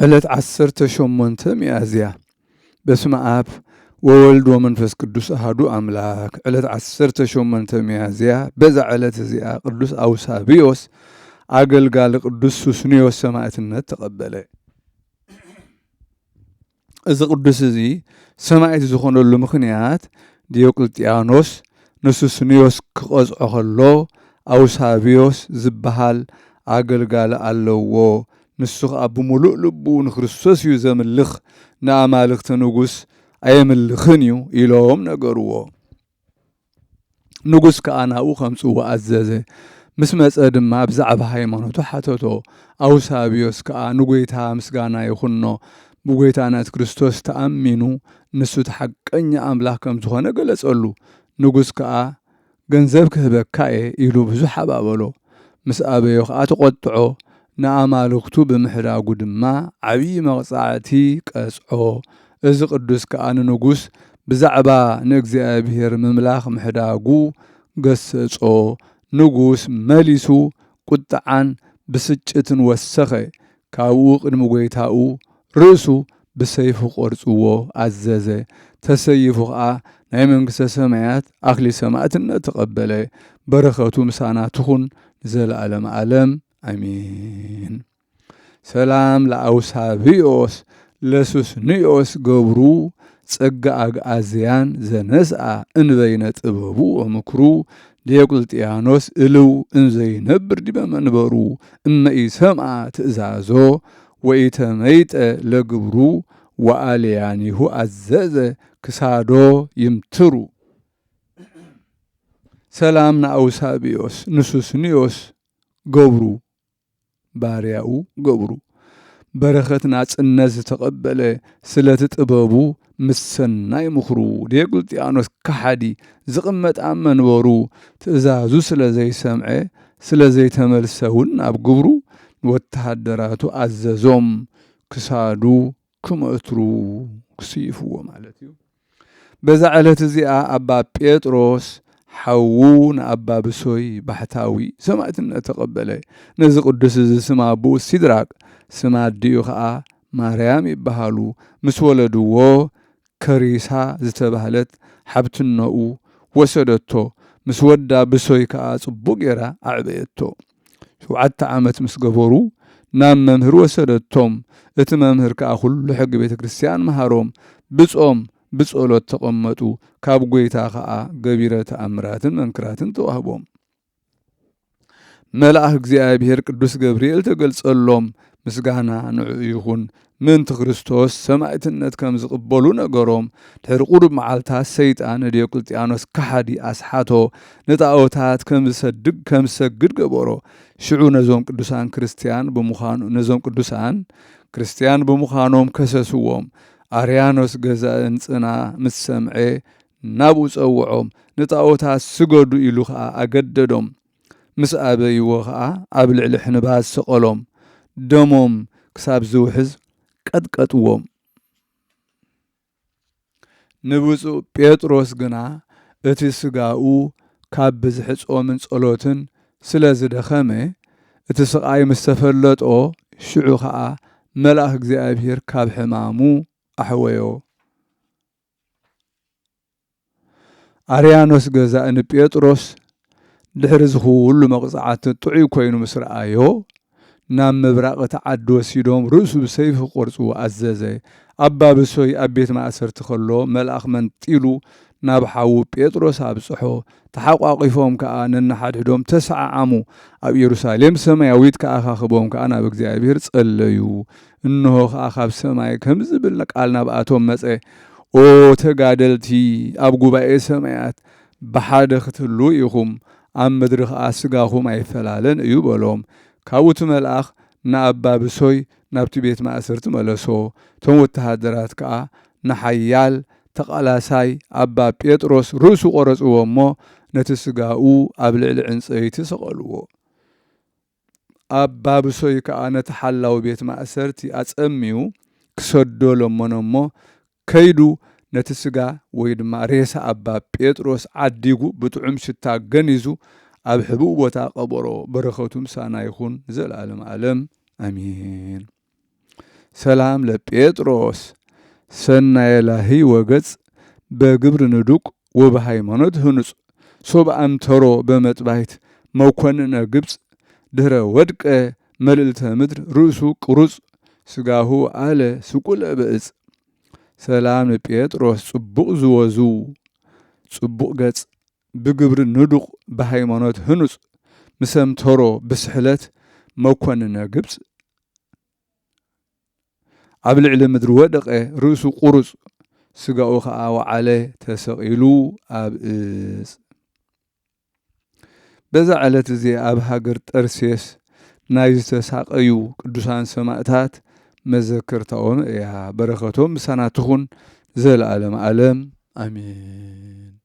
ዕለት 18 ሚያዝያ በስመ አብ ወወልድ ወመንፈስ ቅዱስ አሐዱ አምላክ። ዕለት 18 ሚያዝያ በዛ ዕለት እዚኣ ቅዱስ አውሳብዮስ አገልጋሊ ቅዱስ ሱስንዮስ ሰማዕትነት ተቀበለ። እዚ ቅዱስ እዚ ሰማዕት ዝኾነሉ ምክንያት ዲዮቅልጥያኖስ ንሱስንዮስ ክቐጽዖ ከሎ አውሳብዮስ ዝበሃል አገልጋሊ ኣለዎ። ንሱ ከዓ ብሙሉእ ልቡ ንክርስቶስ እዩ ዘምልኽ ንኣማልክቲ ንጉስ ኣየምልኽን እዩ ኢሎም ነገርዎ። ንጉስ ከዓ ናብኡ ከምፅዎ ኣዘዘ። ምስ መፀ ድማ ብዛዕባ ሃይማኖቱ ሓተቶ። አውሳብዮስ ከዓ ንጎይታ ምስጋና ይኹኖ ብጎይታ ናት ክርስቶስ ተኣሚኑ ንሱ ተሓቀኛ ኣምላኽ ከም ዝኾነ ገለጸሉ። ንጉስ ከዓ ገንዘብ ክህበካ እየ ኢሉ ብዙሕ ኣባበሎ። ምስ ኣበዮ ከዓ ተቆጥዖ። ንኣማልክቱ ብምሕዳጉ ድማ ዓብዪ መቕፃዕቲ ቀጽዖ። እዚ ቅዱስ ከዓ ንንጉስ ብዛዕባ ንእግዚአብሔር ምምላኽ ምሕዳጉ ገሰጾ። ንጉስ መሊሱ ቁጥዓን ብስጭትን ወሰኸ። ካብኡ ቅድሚ ጎይታኡ ርእሱ ብሰይፉ ቆርጽዎ ኣዘዘ። ተሰይፉ ከዓ ናይ መንግሥተ ሰማያት ኣክሊል ሰማዕትነት ተቐበለ። በረኸቱ ምሳና ትኹን ዘለዓለም ዓለም አሜን። ሰላም ለአውሳብዮስ ለሱስንዮስ ገብሩ ጸጋ አግዓዝያን ዘነስአ እንበይነ ጥበቡ ወምክሩ ዲዮቅልጥያኖስ እልው እንዘይነብር ዲበ መንበሩ እመኢ ሰምዐ ትእዛዞ ወኢተመይጠ ለግብሩ ወአልያኒሁ አዘዘ ክሳዶ ይምትሩ። ሰላም ንአውሳብዮስ ንሱስንዮስ ገብሩ ባርያኡ ገብሩ በረኸት ናጽነት ዝተቐበለ ስለቲ ጥበቡ ምሰናይ ምኽሩ ዲዮቅልጥያኖስ ከሓዲ ዝቕመጥ ኣብ መንበሩ ትእዛዙ ስለ ዘይሰምዐ ስለ ዘይተመልሰውን ኣብ ግብሩ ወተሃደራቱ ኣዘዞም ክሳዱ ክመእትሩ ክስይፍዎ ማለት እዩ። በዛ ዕለት እዚኣ ኣባ ጴጥሮስ ሓዉ ንኣባ ብሶይ ባሕታዊ ሰማዕትነት ተቐበለ። ነዚ ቅዱስ እዚ ስማ ኣቦኡ ሲድራቅ ስማ ኣዲኡ ከዓ ማርያም ይበሃሉ። ምስ ወለድዎ ከሪሳ ዝተባህለት ሓብትነኡ ወሰደቶ። ምስ ወዳ ብሶይ ከዓ ጽቡቕ ጌራ ኣዕበየቶ። 7 ዓመት ምስ ገበሩ ናብ መምህር ወሰደቶም። እቲ መምህር ከዓ ኩሉ ሕጊ ቤተ ክርስቲያን መሃሮም። ብጾም ብጸሎት ተቐመጡ። ካብ ጎይታ ከዓ ገቢረ ተኣምራትን መንክራትን ተዋህቦም። መልአክ እግዚአብሔር ቅዱስ ገብርኤል ተገልጸሎም። ምስጋና ንዑ ይኹን። ምንቲ ክርስቶስ ሰማዕትነት ከም ዝቕበሉ ነገሮም። ድሕሪ ቁሩብ መዓልታት ሰይጣን ዲዮቅልጥያኖስ ከሓዲ ኣስሓቶ ንጣዖታት ከም ዝሰግድ ገበሮ። ሽዑ ነዞም ቅዱሳን ክርስቲያን ብምዃኖም ከሰስዎም። አርያኖስ ገዛእን ጽና ምስ ሰምዐ ናብኡ ጸውዖም። ንጣዖታት ስገዱ ኢሉ ከዓ ኣገደዶም። ምስ ኣበይዎ ከዓ ኣብ ልዕሊ ሕንባዝ ሰቐሎም። ደሞም ክሳብ ዝውሕዝ ቀጥቀጥዎም። ንብፁዕ ጴጥሮስ ግና እቲ ስጋኡ ካብ ብዝሒ ጾምን ጸሎትን ስለ ዝደኸመ እቲ ስቓይ ምስ ተፈለጦ ሽዑ ከዓ መልአክ እግዚአብሔር ካብ ሕማሙ ኣሕወዮ። አርያኖስ ገዛእ ንጴጥሮስ ድሕሪ ዝኹሉ መቕፃዕቲ ጥዑይ ኮይኑ ምስ ረኣዮ ናብ ምብራቕ ዓዲ ወሲዶም ርእሱ ብሰይፊ ቆርጽዎ ኣዘዘ። ኣባ ብሶይ ኣብ ቤት ማእሰርቲ ከሎ መልአክ መንጢሉ ናብ ሓዉ ጴጥሮስ ኣብጽሖ። ተሓቋቂፎም ከዓ ነናሓድሕዶም ተሰዓዓሙ። ኣብ ኢየሩሳሌም ሰማያዊት ከኣኻኽቦም ከዓ ናብ እግዚአብሔር ጸለዩ። እንሆ ከዓ ካብ ሰማይ ከም ዝብል ቃል ናብኣቶም መጸ። ኦ ተጋደልቲ ኣብ ጉባኤ ሰማያት ብሓደ ክትህሉ ኢኹም፣ ኣብ ምድሪ ከዓ ስጋኹም ኣይፈላለን እዩ በሎም። ካብኡ እቲ መልአኽ ንኣባ ብሶይ ናብቲ ቤት ማእሰርቲ መለሶ። እቶም ወተሃደራት ከዓ ንሓያል ተቓላሳይ ኣባ ጴጥሮስ ርእሱ ቆረጽዎ እሞ ነቲ ስጋኡ ኣብ ልዕሊ ዕንፀይቲ ሰቐልዎ። ኣባ ብሶይ ከዓ ነቲ ሓላዊ ቤት ማእሰርቲ ኣጸሚዩ ክሰዶ ለመኖ ከይዱ ነቲ ስጋ ወይ ድማ ሬሳ ኣባ ጴጥሮስ ዓዲጉ ብጥዑም ሽታ ገኒዙ ኣብ ሕቡእ ቦታ ቀበሮ። በረኸቱ ምሳና ይኹን ዘለዓለም ዓለም አሜን። ሰላም ለጴጥሮስ ሰናየ ላሂ ወገጽ በግብር ንዱቅ ወበሃይማኖት ህኑጽ ሶብ አምተሮ በመጥባይት መኮንነ ግብፅ ድህረ ወድቀ መልዕልተ ምድር ርእሱ ቁሩጽ ስጋሁ አለ ስቁለ ብእጽ ሰላም ለጴጥሮስ ጽቡቕ ዝወዙ ጽቡቕ ገጽ ብግብር ንዱቕ በሃይማኖት ህኑጽ ምሰምተሮ ብስሕለት መኮንነ ግብፅ ኣብ ልዕሊ ምድሪ ወደቐ ርእሱ ቁሩጽ ስጋኡ ከዓ ወዓለ ተሰቂሉ ኣብ እጽ በዛ ዕለት እዚ ኣብ ሃገር ጠርሴስ ናይ ዝተሳቀዩ ቅዱሳን ሰማዕታት መዘክርታኦም እያ። በረኸቶም ምሳና ትኹን ዘለዓለም ዓለም አሜን።